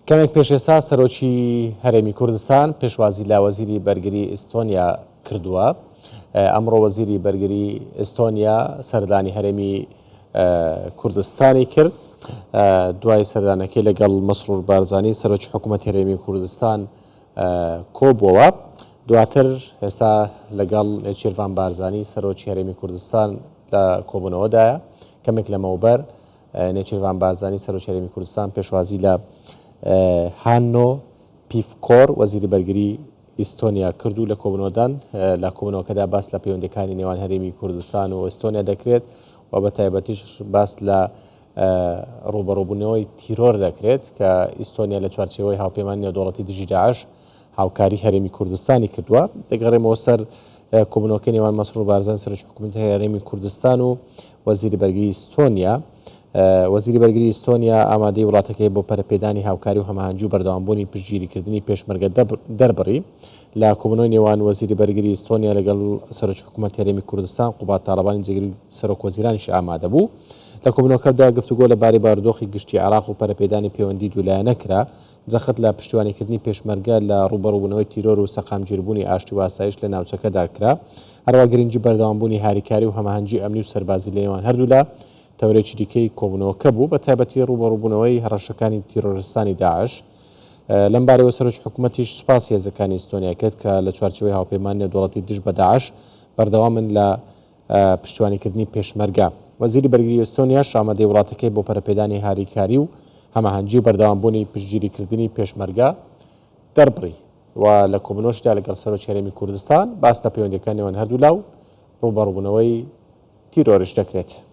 کەمێک پێش ئێستا سەرۆکی هەرێمی کوردستان پێشوازی لا وەزیری بەرگری ئیستۆنیا کردووە. ئەمڕۆ وەزیری بەرگری ئیستۆنیا سەردانی هەرێمی کوردستانی کرد. دوای سەردانەکەی لەگەڵ مەسرور بارزانی سەرۆکی حکوومەتی هەرێمی کوردستان کۆبووەوە. دواتر ئێستا لەگەڵ نێچیروان بارزانی سەرۆکی هەرێمی کوردستان لە کۆبوونەوەدایە. کەمێک لەمەوبەر نێچیروان بارزانی سەرۆکی هەرێمی کوردستان پێشوازی لە هانۆ پیفکۆر وەزیری بەرگری ئیستۆنیا کردو لە کۆبوونەوەدان. لە کۆبوونەوەکەدا باس لە پەیوەندیەکانی نێوان هەرێمی کوردستان و ئیستۆنیا دەکرێت و بە تایبەتیش باس لە ڕوبەڕووبوونەوەی تیرۆر دەکرێت کە ئیستۆنیا لە چوارچێوەی هاوپەیمانی نێودەوڵەتی دژی داعش هاوکاری هەرێمی کوردستانی کردووە. دەگەڕێمەوە سەر کۆبوونەوەکەی نێوان مەسرور بارزان سەرۆکی حکوومەتی هەرێمی کوردستان و وەزیری بەرگری ئیستۆنیا. وەزیری بەرگری ئیستۆنیا ئامادەی وڵاتەکەی بۆ پەرەپێدانی هاوکاری و هەماهەنگی و بەردەوامبوونی پشتگیریکردنی پێشمەرگە دەربڕی. لە کۆبوونەوەی نێوان وەزیری بەرگری ئیستۆنیا لەگەڵ سەرۆکی حکوومەتی هەرێمی کوردستان قوبات تاڵەبانی جێگیری سەرۆک وەزیرانیش ئامادە بوو. لە کۆبوونەوەکەدا گفتوگۆ لەبارەی بارودۆخی گشتی عێراق و پەرەپێدانی پەیوەندی دوولایەنە کرا. جەخت لە پشتیوانیکردنی پێشمەرگە لە ڕوبەڕووبوونەوەی تیرۆر و سەقامگیربوونی ئاشتی و ئاسایش لە ناوچەکەدا کرا. هەروە گرنگی بەردەوامبوونی هاریکاری و هەماهەنگی ئەمنی و سەربازی لە نێوان هەردوو لە تەورێکی دیکەی کۆبوونەوەکە بوو، بە تایبەتی ڕوبەڕووبوونەوەی هەڕەشەکانی تیرۆریستانی داعش. لەم بارەوە سەرۆکی حکوومەتیش سوپاسی هێزەکانی ئیستۆنیا کرد کە لە چوارچێوەی هاوپەیمانی نێودەوڵەتی دژ بە داعش بەردەوامن لە پشتیوانیکردنی پێشمەرگە. وەزیری بەرگری ئیستۆنیاش ئامادەی وڵاتەکەی بۆ پەرەپێدانی هاریکاری و هەماهەنگی و بەردەوامبوونی پشتگیریکردنی پێشمەرگە دەربڕی. و لە کۆبوونەوەشدا لەگەڵ سەرۆکی هەرێمی کوردستان باس لە پەیوەندیەکانی نێوان هەردوو لاو ڕوبەڕووبوونەوەی تیرۆریش دەکرێت.